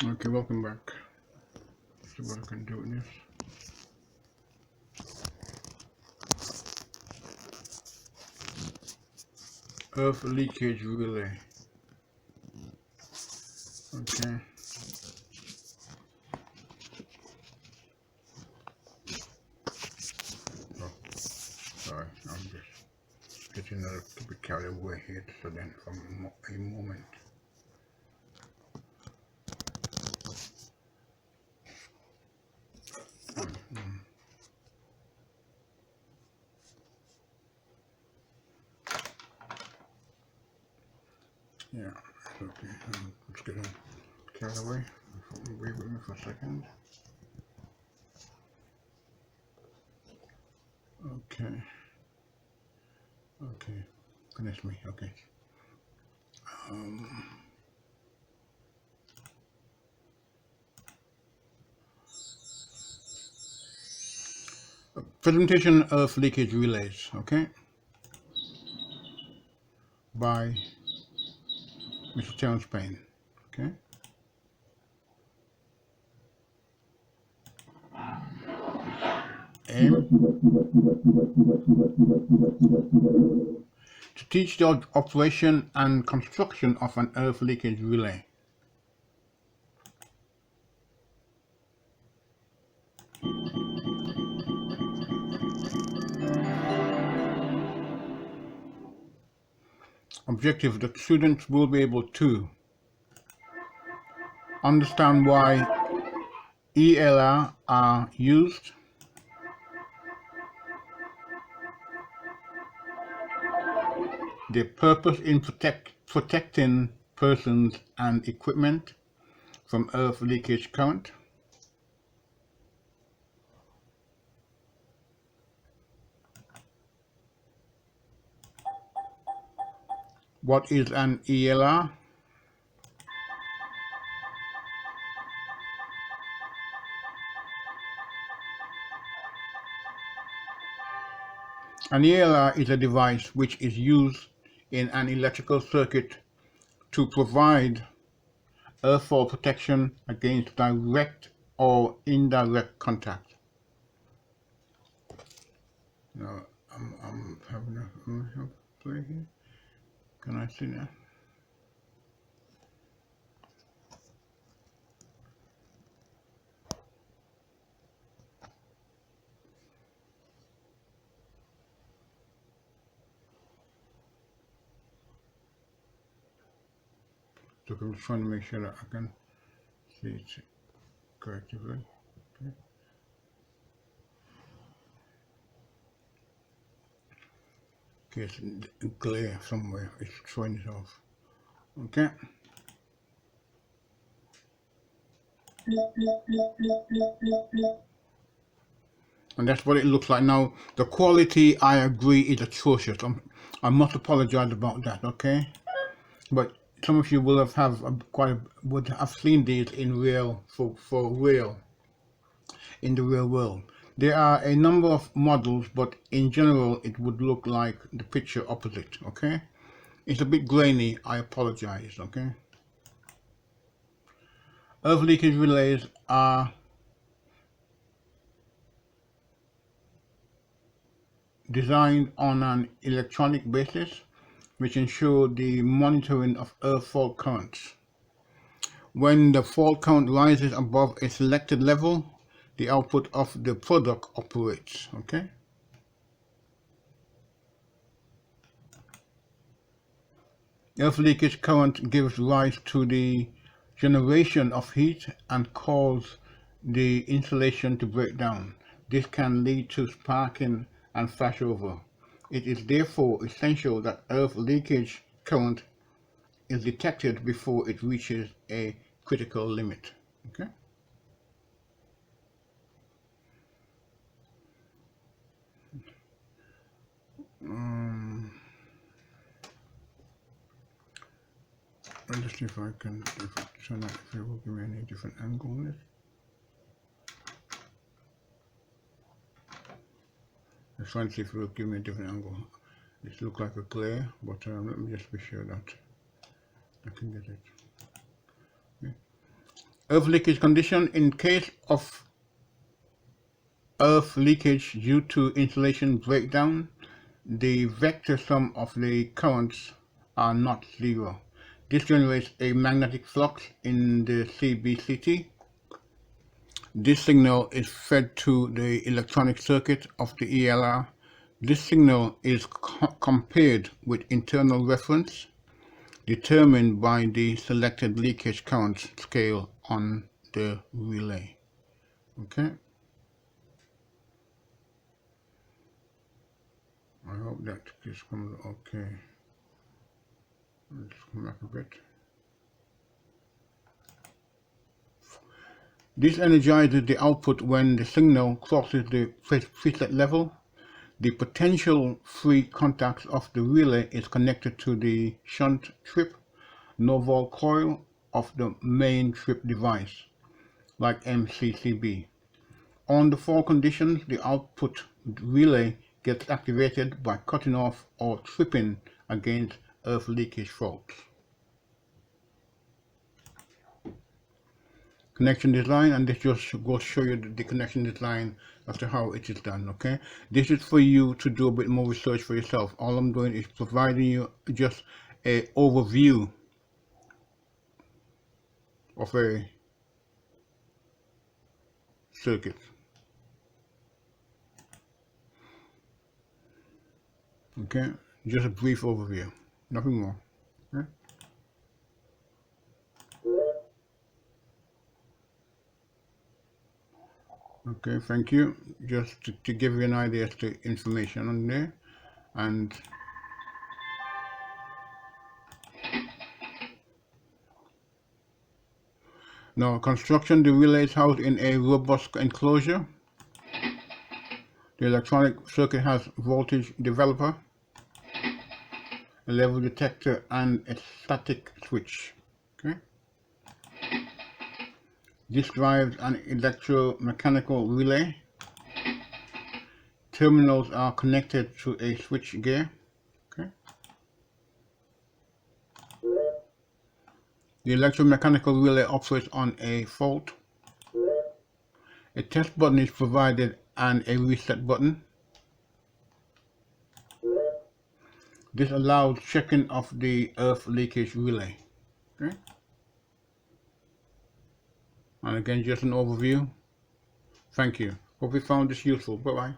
Okay, welcome back. Let's see what I can do with this. Earth leakage relay. Okay. Oh, sorry, I'm just getting a little bit carried away here. So then, for a moment. Yeah, okay. Let's get carried away. Wait with me for a second. Okay. Okay. Goodness me. Okay. Presentation of leakage relays. Okay. By Mr. Terence Payne. Okay. Aim to teach the operation and construction of an earth leakage relay. Objective: the students will be able to understand why ELR are used, their purpose in protecting persons and equipment from earth leakage current, what is an ELR, an ELR is a device which is used in an electrical circuit to provide earthfall protection against direct or indirect contact. Now, I'm having a play here. Can I see that? So I'm just trying to make sure that I can see it correctly. Okay. Okay, it's glare somewhere. It's showing it off. Okay. And that's what it looks like now. The quality, I agree, is atrocious. I must apologize about that. Okay. But some of you will have would have seen these in real for real in the real world. There are a number of models, but in general, it would look like the picture opposite. Okay. It's a bit grainy. I apologize. Okay. Earth leakage relays are designed on an electronic basis, which ensure the monitoring of earth fault currents. When the fault current rises above a selected level, the output of the product operates. Okay. Earth leakage current gives rise to the generation of heat and cause the insulation to break down. This can lead to sparking and flashover. It is therefore essential that earth leakage current is detected before it reaches a critical limit. Okay. Let's see if I can turn that, if it will give me any different angle on this. Let's try and see if it will give me a different angle. This looks like a glare, but let me just be sure that I can get it. Okay. Earth leakage condition. In case of earth leakage due to insulation breakdown, the vector sum of the currents are not zero. This generates a magnetic flux in the CBCT. This signal is fed to the electronic circuit of the ELR. This signal is compared with internal reference determined by the selected leakage current scale on the relay. Okay. I hope that this comes okay. Let's come back a bit. This energizes the output when the signal crosses the preset level. The potential free contacts of the relay is connected to the shunt trip no-vol coil of the main trip device, like MCCB. On the fall conditions, the output relay gets activated by cutting off or tripping against earth leakage faults. Connection design, and this just goes show you the connection design as to how it is done. Okay, this is for you to do a bit more research for yourself. All I'm doing is providing you just a overview of a circuit. Okay, just a brief overview, nothing more. Okay, okay, thank you. Just to give you an idea as to information on there. And now construction, the relay is housed in a robust enclosure. The electronic circuit has voltage developer, a level detector, and a static switch. Okay. This drives an electromechanical relay. Terminals are connected to a switch gear. Okay. The electromechanical relay operates on a fault. A test button is provided and a reset button. This allows checking of the earth leakage relay. Okay. And again, just an overview. Thank you. Hope you found this useful. Bye-bye.